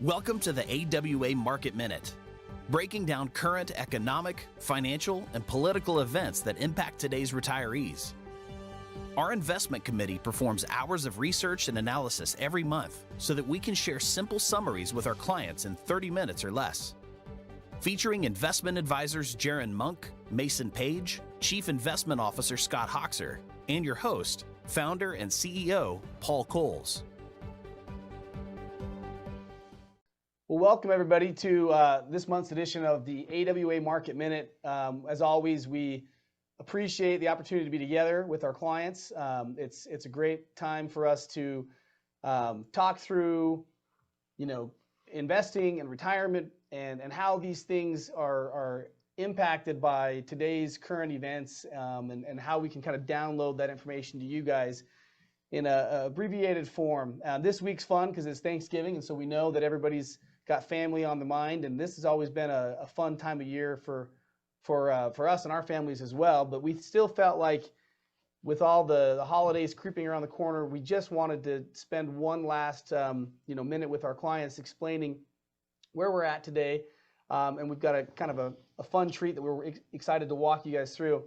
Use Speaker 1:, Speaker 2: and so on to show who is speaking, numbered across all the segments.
Speaker 1: Welcome to the AWA Market Minute, breaking down current economic, financial, and political events that impact today's retirees. Our investment committee performs hours of research and analysis every month so that we can share simple summaries with our clients in 30 minutes or less. Featuring investment advisors Jaron Monk, Mason Page, Chief Investment Officer Scott Hoxer, and your host, founder and CEO Paul Coles.
Speaker 2: Well, welcome everybody to this month's edition of the AWA Market Minute. As always, we appreciate the opportunity to be together with our clients. It's a great time for us to talk through, investing and retirement and how these things are impacted by today's current events and how we can kind of download that information to you guys in a abbreviated form. This week's fun because it's Thanksgiving, and so we know that everybody's got family on the mind, and this has always been a fun time of year for us and our families as well. But we still felt like with all the holidays creeping around the corner, we just wanted to spend one last minute with our clients explaining where we're at today. And we've got a kind of a fun treat that we're excited to walk you guys through. I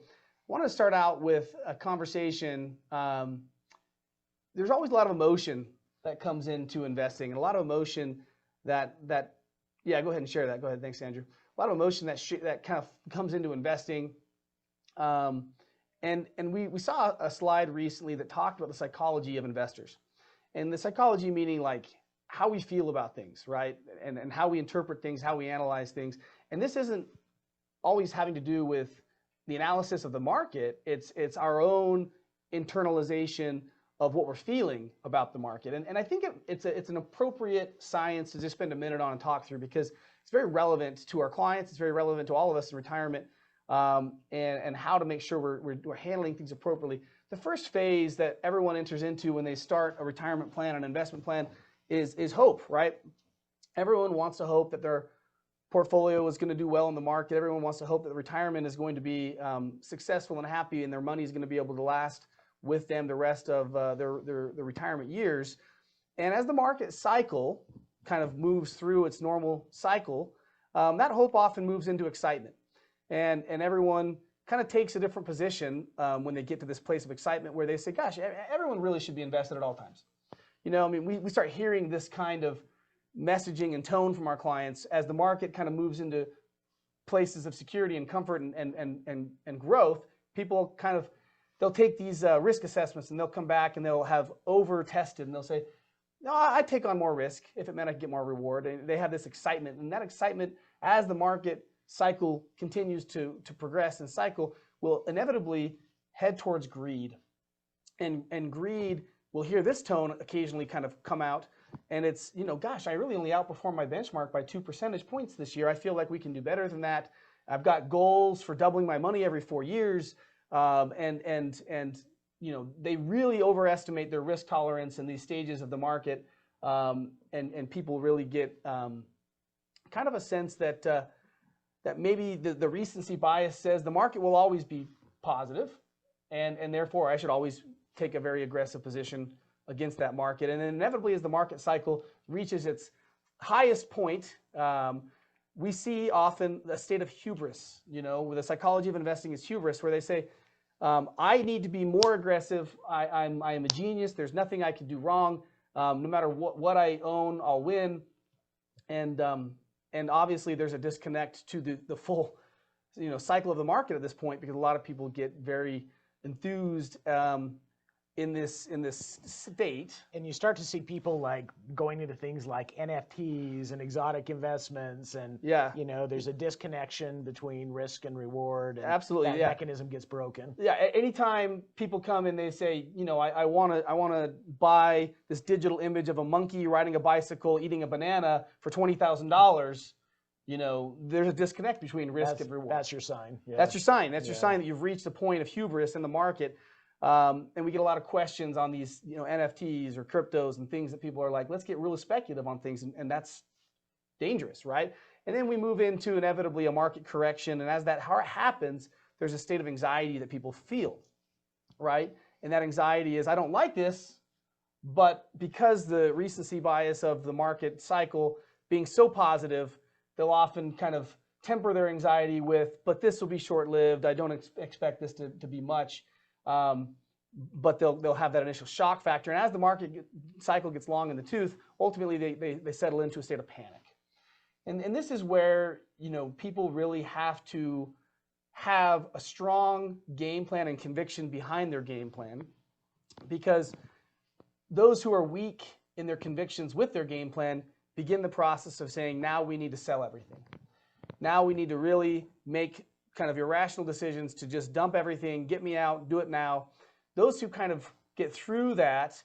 Speaker 2: want to start out with a conversation. There's always a lot of emotion that comes into investing, and a lot of emotion that go ahead and share that. Go ahead. Thanks, Andrew. A lot of emotion that kind of comes into investing. And we saw a slide recently that talked about the psychology of investors. And the psychology meaning like how we feel about things, right? And how we interpret things, how we analyze things. And this isn't always having to do with the analysis of the market. It's our own internalization of what we're feeling about the market. And I think it's an appropriate science to just spend a minute on and talk through, because it's very relevant to our clients. It's very relevant to all of us in retirement, and how to make sure we're handling things appropriately. The first phase that everyone enters into when they start a retirement plan, an investment plan, is hope, right? Everyone wants to hope that their portfolio is going to do well in the market. Everyone wants to hope that the retirement is going to be successful and happy, and their money is going to be able to last with them the rest of their retirement years. And as the market cycle kind of moves through its normal cycle, that hope often moves into excitement. And everyone kind of takes a different position when they get to this place of excitement where they say, gosh, everyone really should be invested at all times. We start hearing this kind of messaging and tone from our clients as the market kind of moves into places of security and comfort and growth. People kind of, they'll take these risk assessments and they'll come back and they'll have over-tested and they'll say, no, I'd take on more risk if it meant I'd get more reward. And they have this excitement, and that excitement, as the market cycle continues to progress and cycle, will inevitably head towards greed. And greed will hear this tone occasionally kind of come out, and it's, gosh, I really only outperformed my benchmark by 2 percentage points this year. I feel like we can do better than that. I've got goals for doubling my money every 4 years. They really overestimate their risk tolerance in these stages of the market, and people really get kind of a sense that maybe the recency bias says the market will always be positive, and therefore I should always take a very aggressive position against that market. And inevitably, as the market cycle reaches its highest point, we see often a state of hubris, where the psychology of investing is hubris, where they say, I need to be more aggressive. I am a genius. There's nothing I can do wrong. No matter what I own, I'll win. And obviously there's a disconnect to the full, cycle of the market at this point, because a lot of people get very enthused in this state.
Speaker 3: And you start to see people like going into things like NFTs and exotic investments, and there's a disconnection between risk and reward, and
Speaker 2: absolutely,
Speaker 3: that mechanism gets broken.
Speaker 2: Yeah, anytime people come and they say, I want to buy this digital image of a monkey riding a bicycle eating a banana for $20,000, there's a disconnect between risk and reward.
Speaker 3: That's your sign. Yeah.
Speaker 2: That's your sign. That's your sign that you've reached a point of hubris in the market. And we get a lot of questions on these, NFTs or cryptos and things that people are like, let's get really speculative on things, and that's dangerous, right? And then we move into inevitably a market correction, and as that happens, there's a state of anxiety that people feel, right? And that anxiety is, I don't like this, but because the recency bias of the market cycle being so positive, they'll often kind of temper their anxiety with, but this will be short-lived. I don't expect this to be much. But they'll have that initial shock factor. And as the market cycle gets long in the tooth, ultimately they settle into a state of panic. And this is where, people really have to have a strong game plan and conviction behind their game plan, because those who are weak in their convictions with their game plan begin the process of saying, now we need to sell everything. Now we need to really make kind of irrational decisions to just dump everything, get me out, do it now. Those who kind of get through that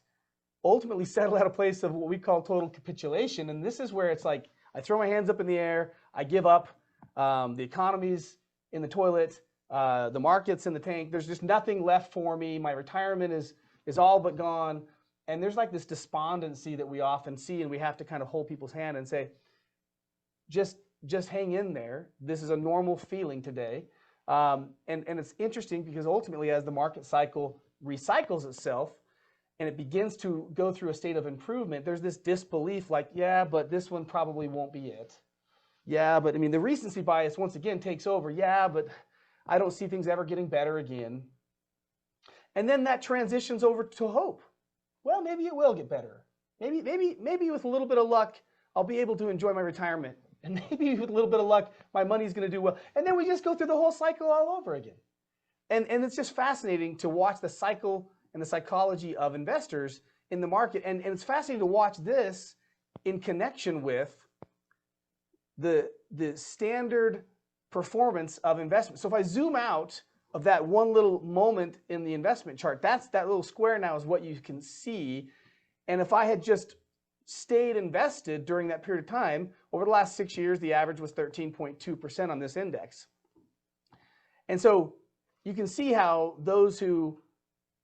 Speaker 2: ultimately settle at a place of what we call total capitulation. And this is where it's like, I throw my hands up in the air, I give up, the economy's in the toilet, the market's in the tank, there's just nothing left for me, my retirement is all but gone. And there's like this despondency that we often see, and we have to kind of hold people's hand and say, just hang in there. This is a normal feeling today. And it's interesting because ultimately as the market cycle recycles itself and it begins to go through a state of improvement, there's this disbelief like, yeah, but this one probably won't be it. Yeah, but I mean, the recency bias once again takes over. Yeah, but I don't see things ever getting better again. And then that transitions over to hope. Well, maybe it will get better. Maybe with a little bit of luck, I'll be able to enjoy my retirement. And maybe with a little bit of luck, my money's going to do well. And then we just go through the whole cycle all over again. And it's just fascinating to watch the cycle and the psychology of investors in the market. And it's fascinating to watch this in connection with the standard performance of investment. So if I zoom out of that one little moment in the investment chart, that little square now is what you can see. And if I had just stayed invested during that period of time, over the last 6 years, the average was 13.2% on this index. And so you can see how those who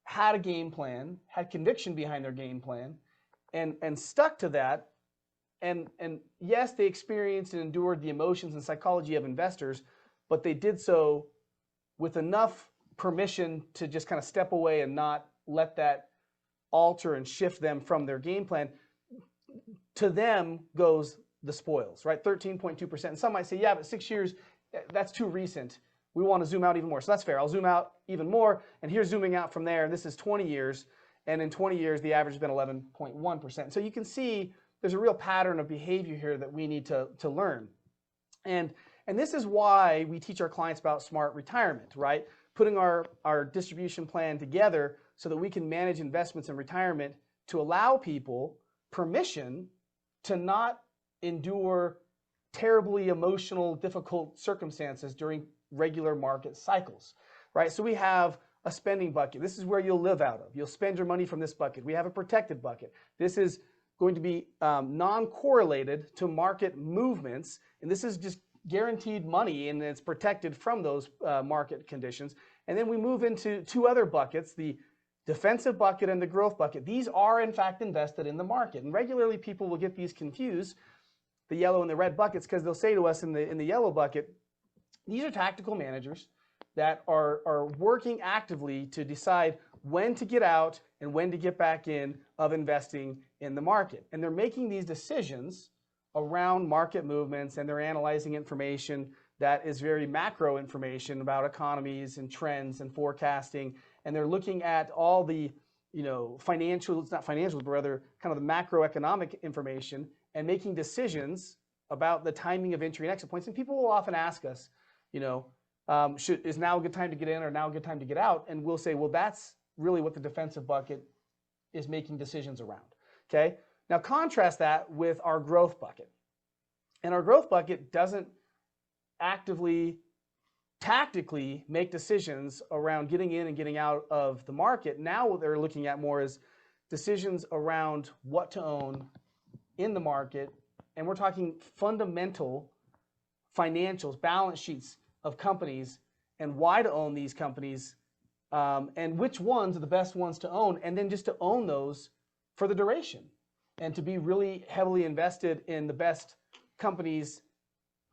Speaker 2: had a game plan, had conviction behind their game plan, and stuck to that, and yes, they experienced and endured the emotions and psychology of investors, but they did so with enough permission to just kind of step away and not let that alter and shift them from their game plan. To them goes the spoils, right? 13.2%. And some might say, yeah, but 6 years, that's too recent. We want to zoom out even more. So that's fair. I'll zoom out even more. And here's zooming out from there. And this is 20 years. And in 20 years, the average has been 11.1%. So you can see there's a real pattern of behavior here that we need to learn. And this is why we teach our clients about smart retirement, right? Putting our distribution plan together so that we can manage investments in retirement to allow people permission to not endure terribly emotional, difficult circumstances during regular market cycles, right? So we have a spending bucket. This is where you'll live out of. You'll spend your money from this bucket. We have a protected bucket. This is going to be non-correlated to market movements, and this is just guaranteed money, and it's protected from those market conditions. And then we move into two other buckets, the defensive bucket and the growth bucket. These are in fact invested in the market, and regularly people will get these confused, the yellow and the red buckets, because they'll say to us in the yellow bucket, these are tactical managers that are working actively to decide when to get out and when to get back in of investing in the market. And they're making these decisions around market movements, and they're analyzing information that is very macro information about economies and trends and forecasting. And they're looking at all the, financials, not financials, but rather kind of the macroeconomic information, and making decisions about the timing of entry and exit points. And people will often ask us, is now a good time to get in or now a good time to get out? And we'll say, well, that's really what the defensive bucket is making decisions around, okay? Now contrast that with our growth bucket. And our growth bucket doesn't actively, tactically make decisions around getting in and getting out of the market. Now what they're looking at more is decisions around what to own in the market. And we're talking fundamental financials, balance sheets of companies, and why to own these companies, and which ones are the best ones to own, and then just to own those for the duration, and to be really heavily invested in the best companies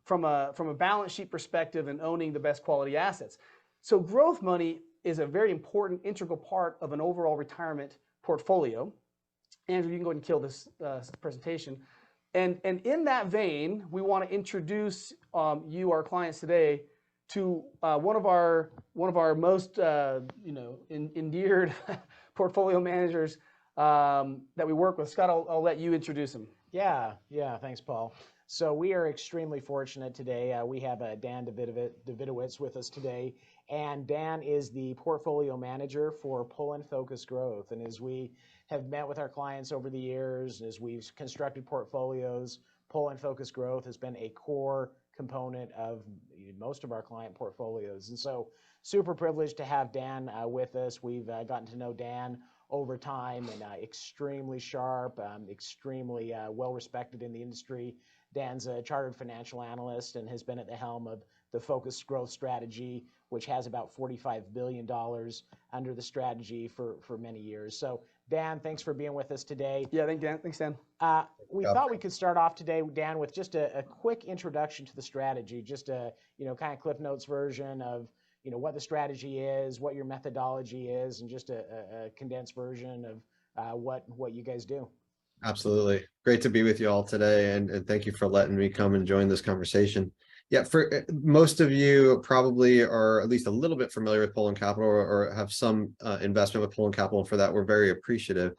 Speaker 2: from a balance sheet perspective and owning the best quality assets. So growth money is a very important, integral part of an overall retirement portfolio. Andrew, you can go ahead and kill this presentation. And in that vein, we want to introduce you, our clients today, to one of our most endeared portfolio managers that we work with. Scott, I'll let you introduce him.
Speaker 3: Yeah, thanks, Paul. So we are extremely fortunate today. We have Dan Davidowitz with us today, and Dan is the portfolio manager for Pull and Focus Growth. And as we have met with our clients over the years, as we've constructed portfolios, Pull and Focus Growth has been a core component of most of our client portfolios. And so super privileged to have Dan with us. We've gotten to know Dan over time, and extremely sharp, extremely well respected in the industry. Dan's a chartered financial analyst and has been at the helm of the Focused Growth Strategy, which has about $45 billion under the strategy for many years. So Dan, thanks for being with us today.
Speaker 2: Yeah, thanks, Dan.
Speaker 3: We thought we could start off today, Dan, with just a quick introduction to the strategy, just a kind of Cliff Notes version of what the strategy is, what your methodology is, and just a condensed version of what you guys do.
Speaker 4: Absolutely. Great to be with you all today, and thank you for letting me come and join this conversation. Yeah, for most of you probably are at least a little bit familiar with Poland Capital or have some investment with Poland Capital. For that, we're very appreciative.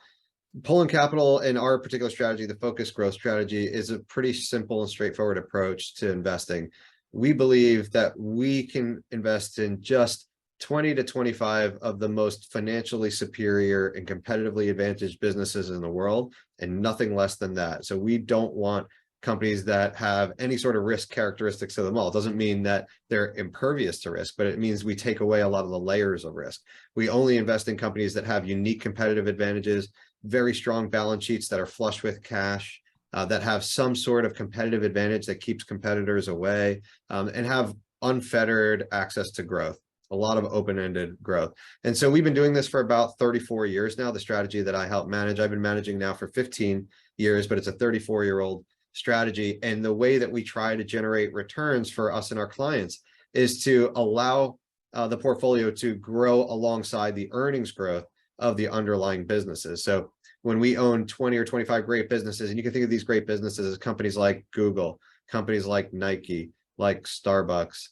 Speaker 4: Poland Capital, in our particular strategy, the Focused Growth Strategy, is a pretty simple and straightforward approach to investing. We believe that we can invest in just 20 to 25 of the most financially superior and competitively advantaged businesses in the world, and nothing less than that. So we don't want companies that have any sort of risk characteristics to them all. It doesn't mean that they're impervious to risk, but it means we take away a lot of the layers of risk. We only invest in companies that have unique competitive advantages, very strong balance sheets that are flush with cash, that have some sort of competitive advantage that keeps competitors away, and have unfettered access to growth, a lot of open-ended growth. And so we've been doing this for about 34 years now. The strategy that I help manage, I've been managing now for 15 years, but it's a 34-year-old strategy. And the way that we try to generate returns for us and our clients is to allow the portfolio to grow alongside the earnings growth of the underlying businesses. So when we own 20 or 25 great businesses, and you can think of these great businesses as companies like Google, companies like Nike, like Starbucks,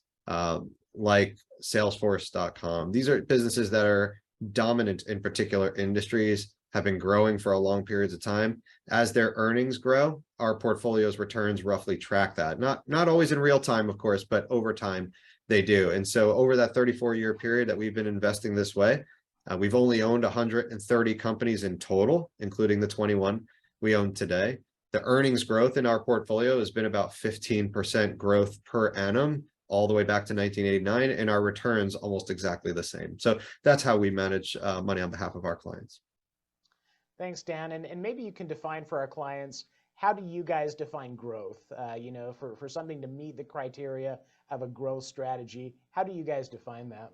Speaker 4: like Salesforce.com. These are businesses that are dominant in particular industries, have been growing for a long periods of time. As their earnings grow, our portfolio's returns roughly track that. Not always in real time, of course, but over time they do. And so over that 34-year period that we've been investing this way, we've only owned 130 companies in total, including the 21 we own today. The earnings growth in our portfolio has been about 15% growth per annum, all the way back to 1989, and our returns almost exactly the same. So that's how we manage money on behalf of our clients.
Speaker 3: Thanks, Dan. And maybe you can define for our clients, how do you guys define growth? For something to meet the criteria of a growth strategy, how do you guys define that?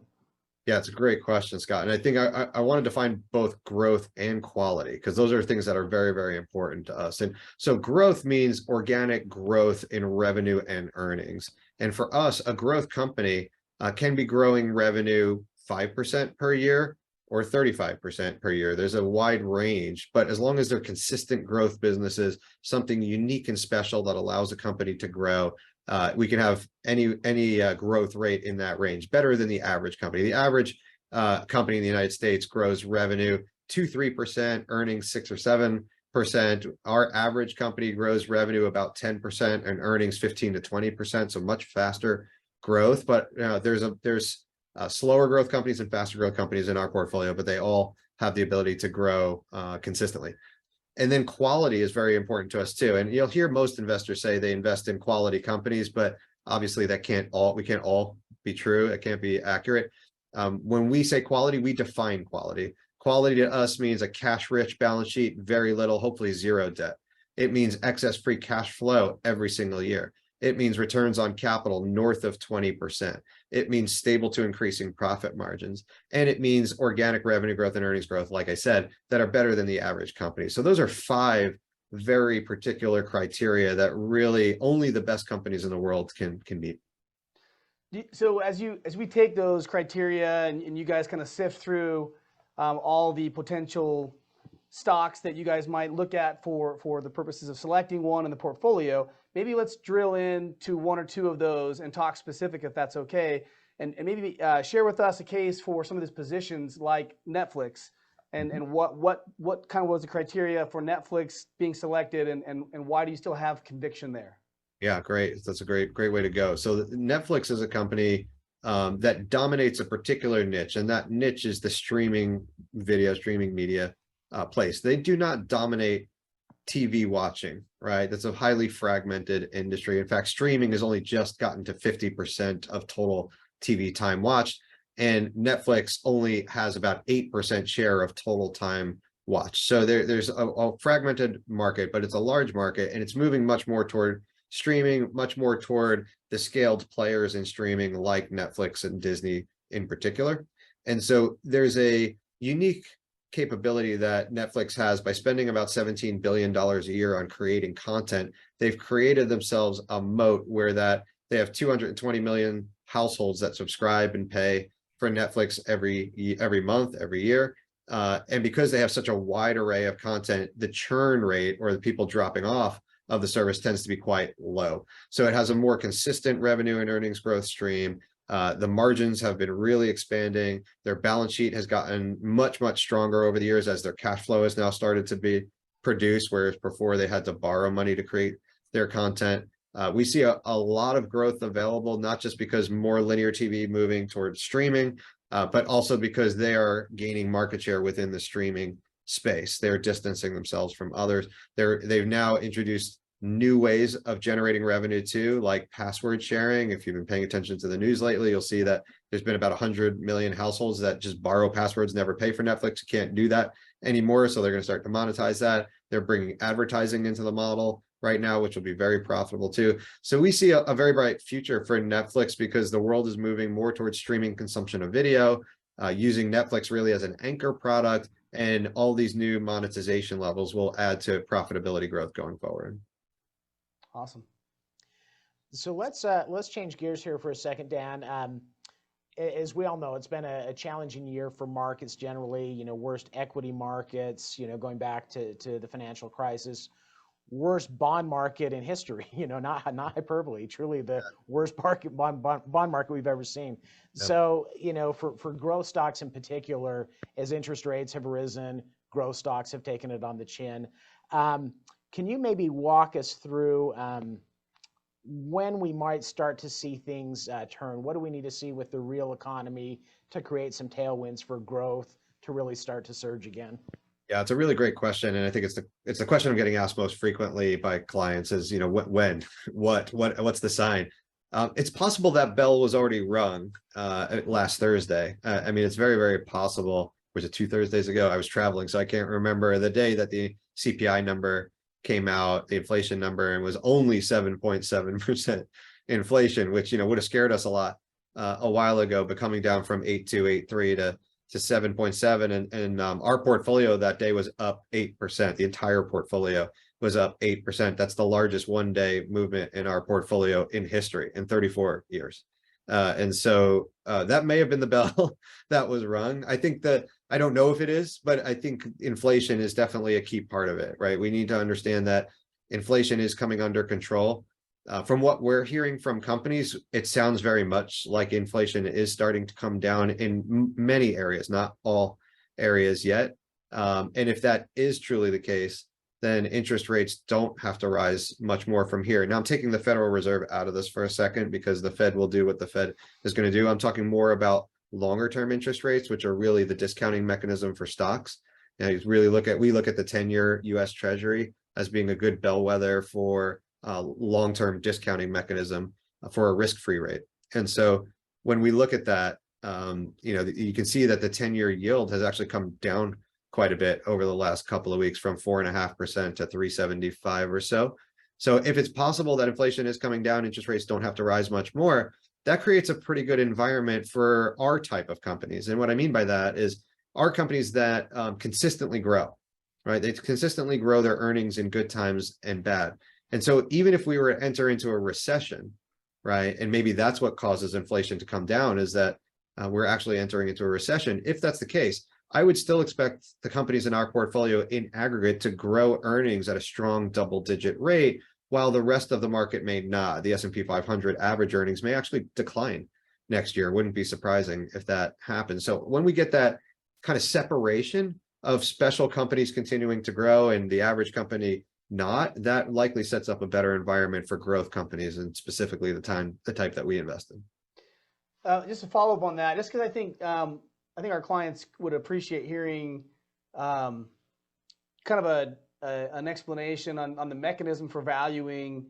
Speaker 4: Yeah, it's a great question, Scott. And I think I want to define both growth and quality, because those are things that are very, very important to us. And so growth means organic growth in revenue and earnings. And for us, a growth company can be growing revenue 5% per year or 35% per year. There's a wide range, but as long as they're consistent growth businesses, something unique and special that allows a company to grow, we can have any growth rate in that range, better than the average company. The average company in the United States grows revenue 2-3%, earnings 6 or 7%. Our average company grows revenue about 10% and earnings 15 to 20%, so much faster growth. But there's slower growth companies and faster growth companies in our portfolio, but they all have the ability to grow consistently. And then quality is very important to us too. And you'll hear most investors say they invest in quality companies, but obviously we can't all be true. It can't be accurate. When we say quality, we define quality. Quality to us means a cash-rich balance sheet, very little, hopefully zero debt. It means excess free cash flow every single year. It means returns on capital north of 20%. It means stable to increasing profit margins. And it means organic revenue growth and earnings growth, like I said, that are better than the average company. So those are 5 very particular criteria that really only the best companies in the world can meet.
Speaker 2: So as we take those criteria and you guys kind of sift through all the potential stocks that you guys might look at for the purposes of selecting one in the portfolio. Maybe let's drill into one or two of those and talk specific, if that's okay. And maybe share with us a case for some of these positions like Netflix, and what kind of was the criteria for Netflix being selected, and why do you still have conviction there?
Speaker 4: Yeah, great. That's a great way to go. So Netflix is a company that dominates a particular niche, and that niche is the streaming media place. They do not dominate TV watching, right? That's a highly fragmented industry. In fact, streaming has only just gotten to 50% of total TV time watched, and Netflix only has about 8% share of total time watched. So there's a fragmented market, but it's a large market, and it's moving much more toward streaming, much more toward the scaled players in streaming like Netflix and Disney in particular. And so there's a unique capability that Netflix has by spending about $17 billion a year on creating content. They've created themselves a moat where that they have 220 million households that subscribe and pay for Netflix every month, every year. And because they have such a wide array of content, the churn rate, or the people dropping off of the service, tends to be quite low. So it has a more consistent revenue and earnings growth stream. The margins have been really expanding. Their balance sheet has gotten much stronger over the years as their cash flow has now started to be produced, whereas before they had to borrow money to create their content. We see a lot of growth available, not just because more linear TV moving towards streaming, but also because they are gaining market share within the streaming space. They're distancing themselves from others. They've now introduced new ways of generating revenue too, like password sharing. If you've been paying attention to the news lately, you'll see that there's been about 100 million households that just borrow passwords, never pay for Netflix. You can't do that anymore. So they're going to start to monetize that. They're bringing advertising into the model right now, which will be very profitable too. So we see a very bright future for Netflix because the world is moving more towards streaming consumption of video, using Netflix really as an anchor product, and all these new monetization levels will add to profitability growth going forward.
Speaker 2: Awesome.
Speaker 3: So let's change gears here for a second, Dan. As we all know, it's been a challenging year for markets generally. You know, worst equity markets. You know, going back to the financial crisis. Worst bond market in history, you know, not hyperbole, truly the worst bond market we've ever seen. Yeah. So, you know, for growth stocks in particular, as interest rates have risen, growth stocks have taken it on the chin. Can you maybe walk us through when we might start to see things turn? What do we need to see with the real economy to create some tailwinds for growth to really start to surge again?
Speaker 4: Yeah, it's a really great question, and I think it's the question I'm getting asked most frequently by clients is, you know, what's the sign? It's possible that bell was already rung last Thursday. I mean, it's very possible. Was it 2 Thursdays ago? I was traveling, so I can't remember the day that the CPI number came out, the inflation number, and was only 7.7% inflation, which, you know, would have scared us a lot a while ago, but coming down from 8.2, 8.3 to 7.7, and our portfolio that day was up 8%. The entire portfolio was up 8%. That's the largest one-day movement in our portfolio in history in 34 years. And so that may have been the bell that was rung. I think that, I don't know if it is, but I think inflation is definitely a key part of it, right? We need to understand that inflation is coming under control. From what we're hearing from companies, it sounds very much like inflation is starting to come down in many areas, not all areas yet. And if that is truly the case, then interest rates don't have to rise much more from here. Now, I'm taking the Federal Reserve out of this for a second because the Fed will do what the Fed is going to do. I'm talking more about longer term interest rates, which are really the discounting mechanism for stocks. And you really we look at the 10-year US Treasury as being a good bellwether for long-term discounting mechanism for a risk-free rate. And so when we look at that, you know, you can see that the 10-year yield has actually come down quite a bit over the last couple of weeks, from 4.5% to 3.75 or so. So if it's possible that inflation is coming down, interest rates don't have to rise much more, that creates a pretty good environment for our type of companies. And what I mean by that is our companies that consistently grow, right? They consistently grow their earnings in good times and bad. And so even if we were to enter into a recession, right, and maybe that's what causes inflation to come down, is that we're actually entering into a recession. If that's the case, I would still expect the companies in our portfolio in aggregate to grow earnings at a strong double-digit rate, while the rest of the market may not. The S&P 500 average earnings may actually decline next year. Wouldn't be surprising if that happens. So when we get that kind of separation of special companies continuing to grow and the average company not, that likely sets up a better environment for growth companies, and specifically the type that we invest in.
Speaker 2: Just to follow up on that, just because I think our clients would appreciate hearing kind of an explanation on the mechanism for valuing,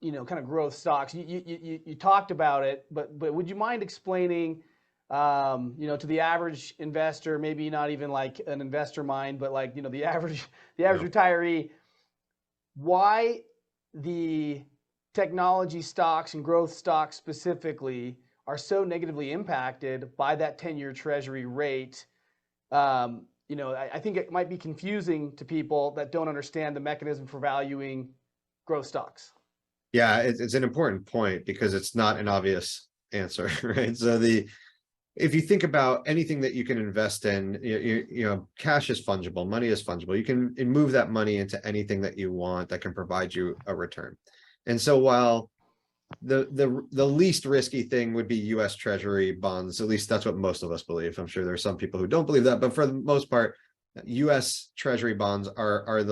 Speaker 2: kind of growth stocks. You talked about it, but would you mind explaining, to the average investor, maybe not even like an investor mind, but like, the average retiree, why the technology stocks and growth stocks specifically are so negatively impacted by that 10-year treasury rate? I think it might be confusing to people that don't understand the mechanism for valuing growth stocks.
Speaker 4: Yeah, it's an important point because it's not an obvious answer, right? So if you think about anything that you can invest in, cash is fungible, money is fungible. You can move that money into anything that you want that can provide you a return. And so while the least risky thing would be U.S. Treasury bonds, at least that's what most of us believe. I'm sure there are some people who don't believe that, but for the most part, U.S. Treasury bonds are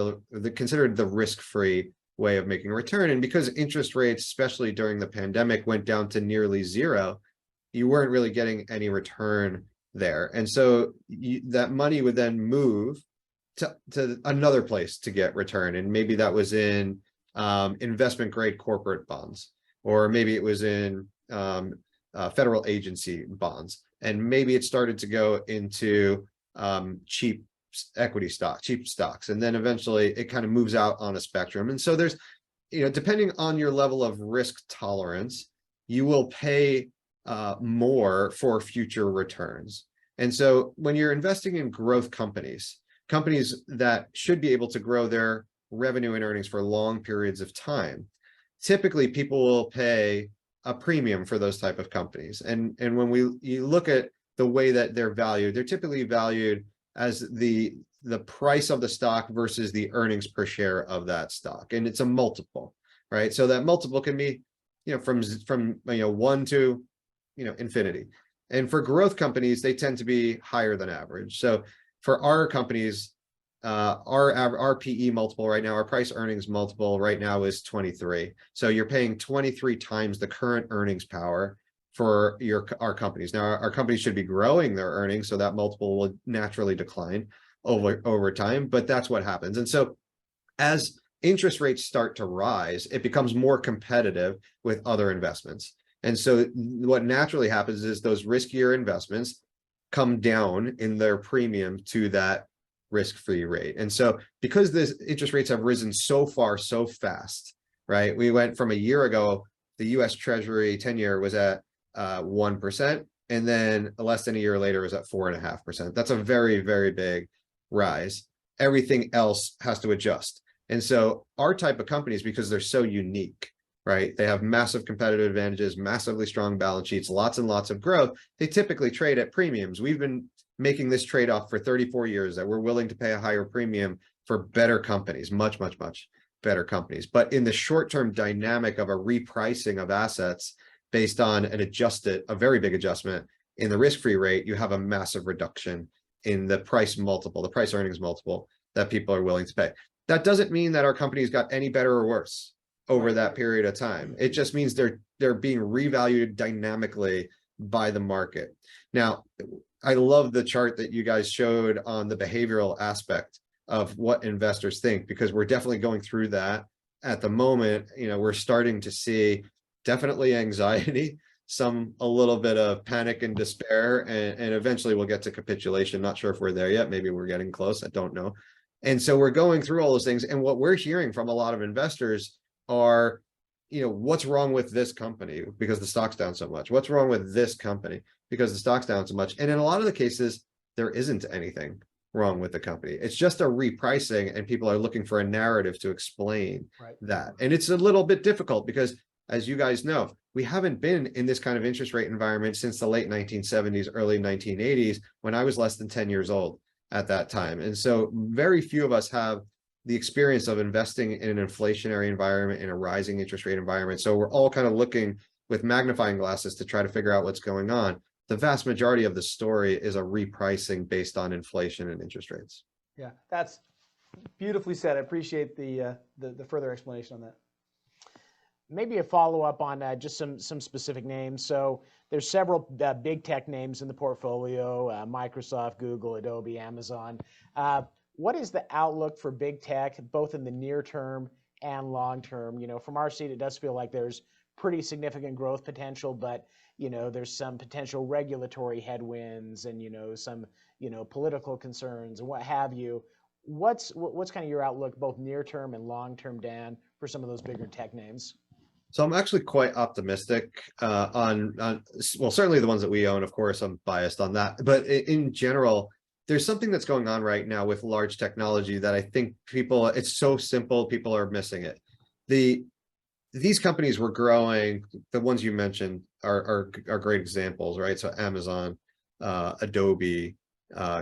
Speaker 4: considered the risk-free way of making a return. And because interest rates, especially during the pandemic, went down to nearly zero, you weren't really getting any return there. And so that money would then move to another place to get return. And maybe that was in investment grade corporate bonds, or maybe it was in federal agency bonds. And maybe it started to go into cheap equity stock, cheap stocks. And then eventually it kind of moves out on a spectrum. And so there's, depending on your level of risk tolerance, you will pay more for future returns. And so when you're investing in growth companies that should be able to grow their revenue and earnings for long periods of time, typically people will pay a premium for those type of companies. And when you look at the way that they're valued, they're typically valued as the price of the stock versus the earnings per share of that stock. And it's a multiple, right? So that multiple can be, from 1 to, infinity. And for growth companies, they tend to be higher than average. So for our companies, our PE multiple right now, our price earnings multiple right now is 23. So you're paying 23 times the current earnings power for our companies. Now, our companies should be growing their earnings, so that multiple will naturally decline over time, but that's what happens. And so as interest rates start to rise, it becomes more competitive with other investments. And so what naturally happens is those riskier investments come down in their premium to that risk-free rate. And so because the interest rates have risen so far, so fast, right? We went from a year ago, the US Treasury 10-year was at 1%, and then less than a year later was at 4.5%. That's a very, very big rise. Everything else has to adjust. And so our type of companies, because they're so unique, right? They have massive competitive advantages, massively strong balance sheets, lots and lots of growth. They typically trade at premiums. We've been making this trade-off for 34 years that we're willing to pay a higher premium for better companies, much, much, much better companies. But in the short-term dynamic of a repricing of assets based on a very big adjustment in the risk-free rate, you have a massive reduction in the price multiple, the price earnings multiple that people are willing to pay. That doesn't mean that our companies got any better or worse over that period of time. It just means they're being revalued dynamically by the market. Now, I love the chart that you guys showed on the behavioral aspect of what investors think, because we're definitely going through that at the moment. We're starting to see definitely anxiety, a little bit of panic and despair, and eventually we'll get to capitulation. Not sure if we're there yet. Maybe we're getting close. I don't know. And so we're going through all those things. And what we're hearing from a lot of investors are, what's wrong with this company because the stock's down so much? What's wrong with this company because the stock's down so much? And in a lot of the cases, there isn't anything wrong with the company. It's just a repricing, and people are looking for a narrative to explain that. And it's a little bit difficult because as you guys know, we haven't been in this kind of interest rate environment since the late 1970s, early 1980s, when I was less than 10 years old at that time. And so very few of us have the experience of investing in an inflationary environment, in a rising interest rate environment. So we're all kind of looking with magnifying glasses to try to figure out what's going on. The vast majority of the story is a repricing based on inflation and interest rates.
Speaker 2: Yeah, that's beautifully said. I appreciate the further explanation on that.
Speaker 3: Maybe a follow-up on just some specific names. So there's several big tech names in the portfolio, Microsoft, Google, Adobe, Amazon. What is the outlook for big tech, both in the near term and long term? You know, from our seat, it does feel like there's pretty significant growth potential, but, you know, there's some potential regulatory headwinds and, you know, some, you know, political concerns and what have you. What's kind of your outlook, both near term and long term, Dan, for some of those bigger tech names?
Speaker 4: So I'm actually quite optimistic on well, certainly the ones that we own. Of course, I'm biased on that, but in general, there's something that's going on right now with large technology that I think people, it's so simple, people are missing it. These companies were growing, the ones you mentioned are great examples, right? So Amazon, Adobe,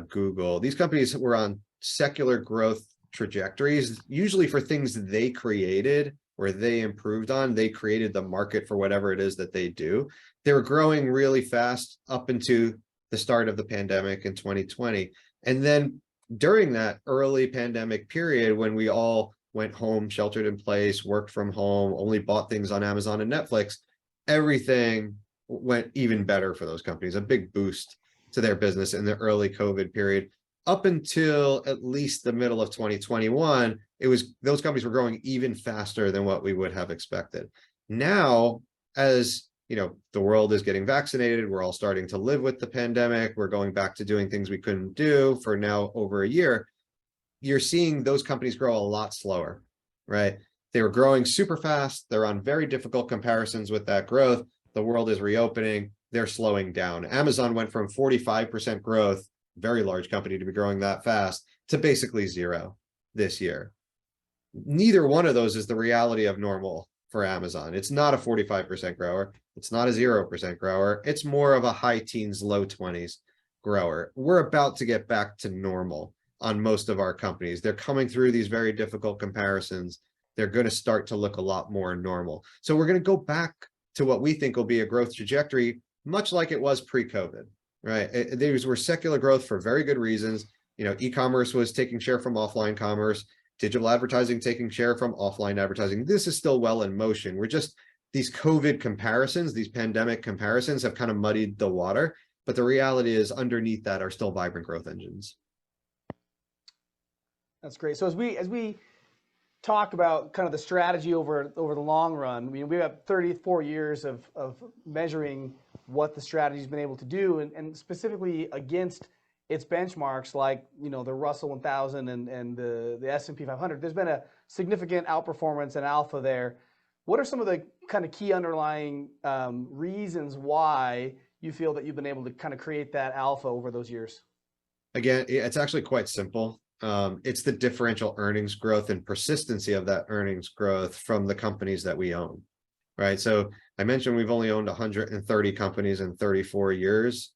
Speaker 4: Google, these companies were on secular growth trajectories, usually for things they created or they improved on. They created the market for whatever it is that they do. They were growing really fast up into the start of the pandemic in 2020. And then during that early pandemic period, when we all went home, sheltered in place, worked from home, only bought things on Amazon and Netflix, everything went even better for those companies, a big boost to their business in the early COVID period. Up until at least the middle of 2021, those companies were growing even faster than what we would have expected. Now, as you know, the world is getting vaccinated, we're all starting to live with the pandemic, we're going back to doing things we couldn't do for now over a year. You're seeing those companies grow a lot slower, right? They were growing super fast. They're on very difficult comparisons with that growth. The world is reopening. They're slowing down. Amazon went from 45% growth, very large company to be growing that fast, to basically zero this year. Neither one of those is the reality of normal for Amazon. It's not a 45% grower. It's not a 0% grower. It's more of a high teens, low 20s grower. We're about to get back to normal on most of our companies. They're coming through these very difficult comparisons. They're going to start to look a lot more normal. So we're going to go back to what we think will be a growth trajectory, much like it was pre-COVID, right? These were secular growth for very good reasons. You know, e-commerce was taking share from offline commerce, digital advertising taking share from offline advertising. This is still well in motion. We're just, these COVID comparisons, these pandemic comparisons have kind of muddied the water, but the reality is underneath that are still vibrant growth engines.
Speaker 2: That's great. So as we talk about kind of the strategy over the long run, I mean, we have 34 years of measuring what the strategy's been able to do, and specifically against its benchmarks, like, you know, the Russell 1000 and the S&P 500. There's been a significant outperformance and alpha there. What are some of the kind of key underlying reasons why you feel that you've been able to kind of create that alpha over those years?
Speaker 4: Again, it's actually quite simple. It's the differential earnings growth and persistency of that earnings growth from the companies that we own, right? So I mentioned we've only owned 130 companies in 34 years.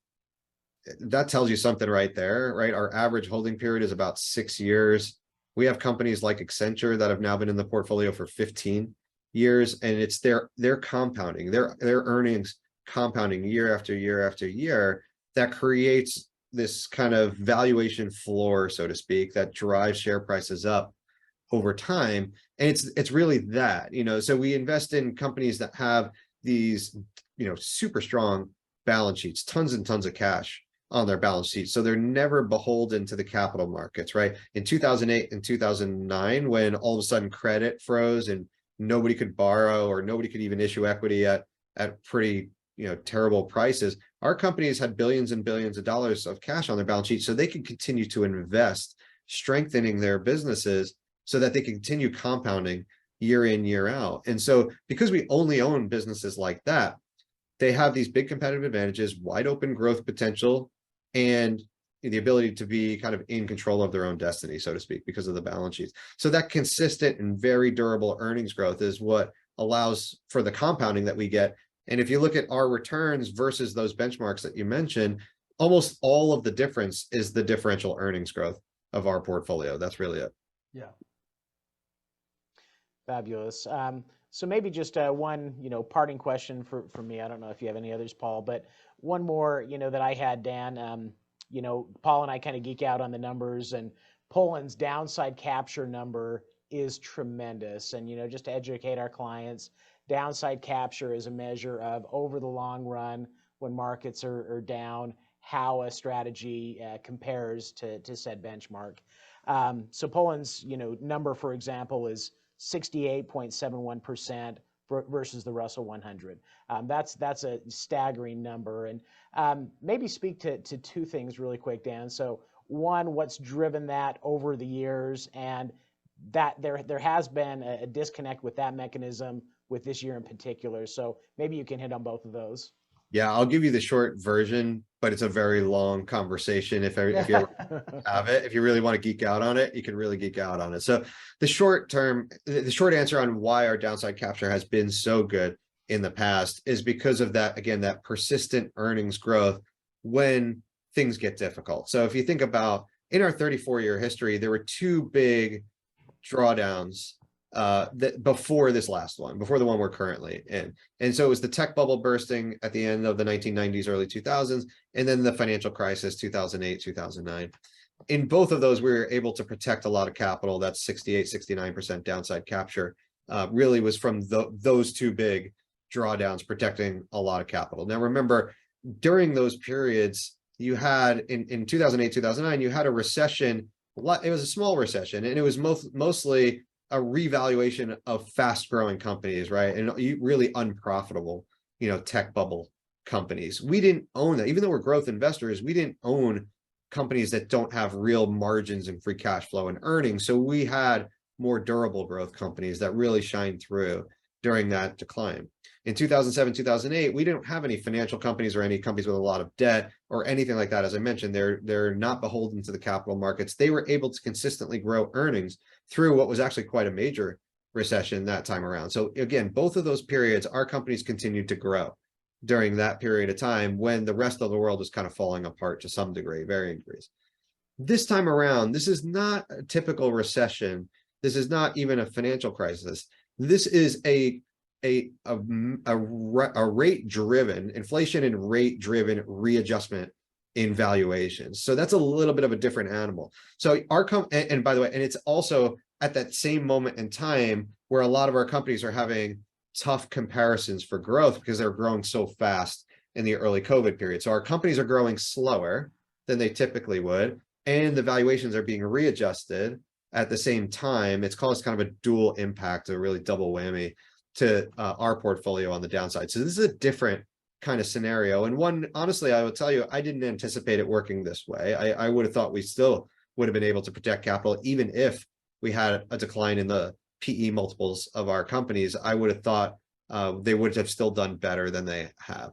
Speaker 4: That tells you something right there, right? Our average holding period is about 6 years. We have companies like Accenture that have now been in the portfolio for 15 years, and it's their compounding, their earnings compounding year after year after year that creates this kind of valuation floor, so to speak, that drives share prices up over time. And it's really that, you know, so we invest in companies that have these, you know, super strong balance sheets, tons and tons of cash on their balance sheet. So they're never beholden to the capital markets, right? In 2008 and 2009, when all of a sudden credit froze and nobody could borrow or nobody could even issue equity at pretty, you know, terrible prices, our companies had billions and billions of dollars of cash on their balance sheet, so they could continue to invest, strengthening their businesses so that they can continue compounding year in, year out. And so because we only own businesses like that, they have these big competitive advantages, wide open growth potential, and the ability to be kind of in control of their own destiny, so to speak, because of the balance sheets. So that consistent and very durable earnings growth is what allows for the compounding that we get. And if you look at our returns versus those benchmarks that you mentioned, almost all of the difference is the differential earnings growth of our portfolio. That's really it.
Speaker 2: Yeah.
Speaker 3: Fabulous. So maybe just one, parting question for me. I don't know if you have any others, Paul, but one more, that I had, Dan. Paul and I kind of geek out on the numbers, and Poland's downside capture number is tremendous. And, just to educate our clients, downside capture is a measure of over the long run when markets are down, how a strategy compares to said benchmark. So Poland's, number, for example, is 68.71% versus the Russell 100. That's a staggering number. And maybe speak to two things really quick, Dan. So one, what's driven that over the years, and that there has been a disconnect with that mechanism with this year in particular. So maybe you can hit on both of those.
Speaker 4: Yeah, I'll give you the short version, but it's a very long conversation. If you ever have it, if you really want to geek out on it, you can really geek out on it. So the short answer on why our downside capture has been so good in the past is because of that, again, that persistent earnings growth when things get difficult. So if you think about in our 34-year history, there were two big drawdowns that before this last one, before the one we're currently in. And so it was the tech bubble bursting at the end of the 1990s, early 2000s, and then the financial crisis, 2008, 2009. In both of those, we were able to protect a lot of capital. That's 68, 69% downside capture, really was from those two big drawdowns protecting a lot of capital. Now, remember, during those periods, you had in 2008, 2009, you had a recession. It was a small recession, and it was mostly a revaluation of fast growing companies, right? And really unprofitable, tech bubble companies. We didn't own that. Even though we're growth investors, we didn't own companies that don't have real margins and free cash flow and earnings. So we had more durable growth companies that really shined through during that decline. In 2007, 2008, we didn't have any financial companies or any companies with a lot of debt or anything like that. As I mentioned, they're not beholden to the capital markets. They were able to consistently grow earnings through what was actually quite a major recession that time around. So again, both of those periods, our companies continued to grow during that period of time when the rest of the world was kind of falling apart to some degree, varying degrees. This time around, this is not a typical recession. This is not even a financial crisis. This is a rate-driven, inflation and rate-driven readjustment in valuations. So that's a little bit of a different animal. So and by the way, and it's also at that same moment in time where a lot of our companies are having tough comparisons for growth because they're growing so fast in the early COVID period. So our companies are growing slower than they typically would, and the valuations are being readjusted at the same time. It's caused kind of a dual impact, a really double whammy to our portfolio on the downside. So this is a different kind of scenario. And one, honestly, I will tell you, I didn't anticipate it working this way. I would have thought we still would have been able to protect capital, even if we had a decline in the PE multiples of our companies. I would have thought they would have still done better than they have.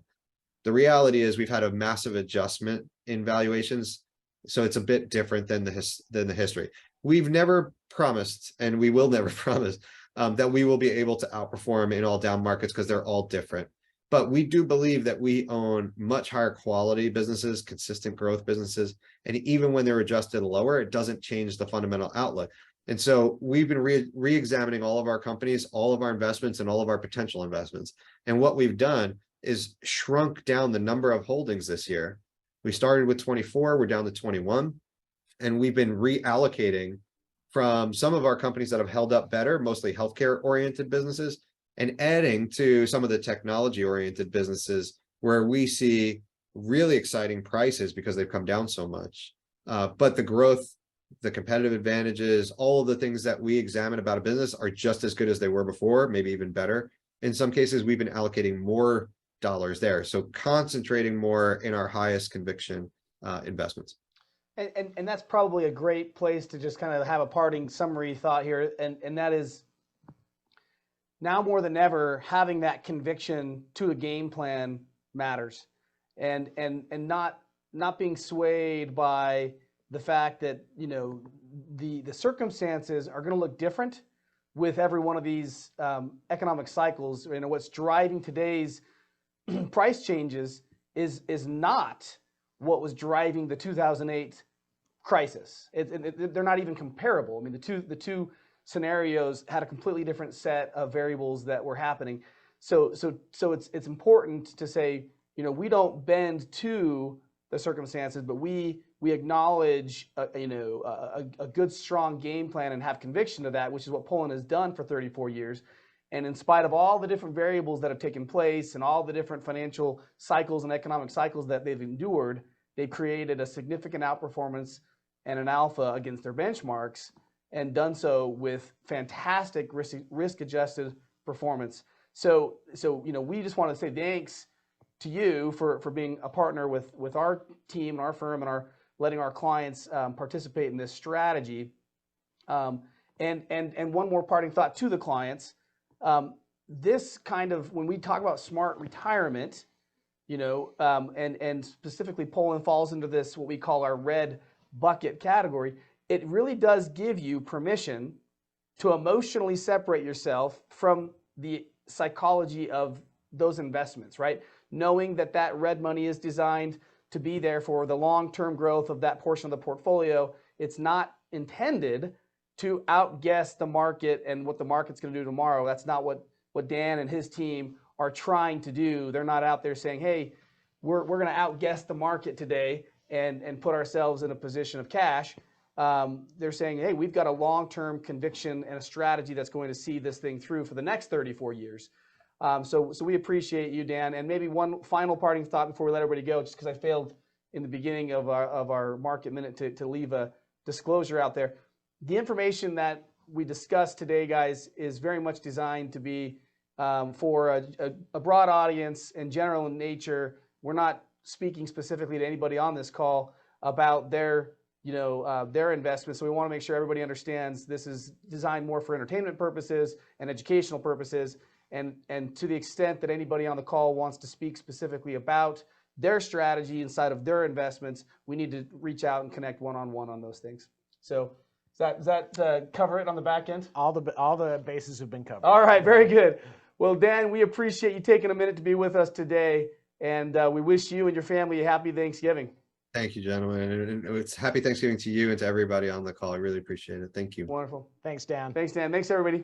Speaker 4: The reality is we've had a massive adjustment in valuations. So it's a bit different than the history. We've never promised, and we will never promise, that we will be able to outperform in all down markets because they're all different. But we do believe that we own much higher quality businesses, consistent growth businesses, and even when they're adjusted lower, it doesn't change the fundamental outlook. And so we've been re-examining all of our companies, all of our investments, and all of our potential investments. And what we've done is shrunk down the number of holdings this year. We started with 24, we're down to 21, and we've been reallocating from some of our companies that have held up better, mostly healthcare-oriented businesses, and adding to some of the technology-oriented businesses where we see really exciting prices because they've come down so much. But the growth, the competitive advantages, all of the things that we examine about a business are just as good as they were before, maybe even better. In some cases, we've been allocating more dollars there. So concentrating more in our highest conviction investments.
Speaker 2: And that's probably a great place to just kind of have a parting summary thought here. And that is, now more than ever, having that conviction to a game plan matters. And not being swayed by the fact that, the circumstances are going to look different with every one of these economic cycles. You know, what's driving today's price changes is not what was driving the 2008 crisis. They're not even comparable. I mean, the two scenarios had a completely different set of variables that were happening. So it's important to say, you know, we don't bend to the circumstances, but we acknowledge a good, strong game plan and have conviction to that, which is what Poland has done for 34 years. And in spite of all the different variables that have taken place and all the different financial cycles and economic cycles that they've endured, they've created a significant outperformance and an alpha against their benchmarks, and done so with fantastic risk-adjusted performance. So you know, we just want to say thanks to you for being a partner with our team and our firm and letting our clients participate in this strategy. And one more parting thought to the clients. This kind of, when we talk about smart retirement, you know, and specifically Poland falls into this, what we call our red bucket category, it really does give you permission to emotionally separate yourself from the psychology of those investments, right? Knowing that that red money is designed to be there for the long-term growth of that portion of the portfolio. It's not intended to outguess the market and what the market's going to do tomorrow. That's not what Dan and his team are trying to do. They're not out there saying, hey, we're going to outguess the market today and put ourselves in a position of cash. They're saying, hey, we've got a long-term conviction and a strategy that's going to see this thing through for the next 34 years. So we appreciate you, Dan. And maybe one final parting thought before we let everybody go, just because I failed in the beginning of our market minute to leave a disclosure out there. The information that we discussed today, guys, is very much designed to be for a broad audience and general in nature. We're not speaking specifically to anybody on this call about their investments. So we want to make sure everybody understands this is designed more for entertainment purposes and educational purposes. And to the extent that anybody on the call wants to speak specifically about their strategy inside of their investments, we need to reach out and connect one-on-one on those things. So does that cover it on the back end?
Speaker 3: All the bases have been covered.
Speaker 2: All right, very good. Well, Dan, we appreciate you taking a minute to be with us today, and we wish you and your family a happy Thanksgiving.
Speaker 4: Thank you, gentlemen. And it's happy Thanksgiving to you and to everybody on the call. I really appreciate it. Thank you.
Speaker 2: Wonderful.
Speaker 3: Thanks, Dan.
Speaker 2: Thanks, Dan. Thanks, everybody.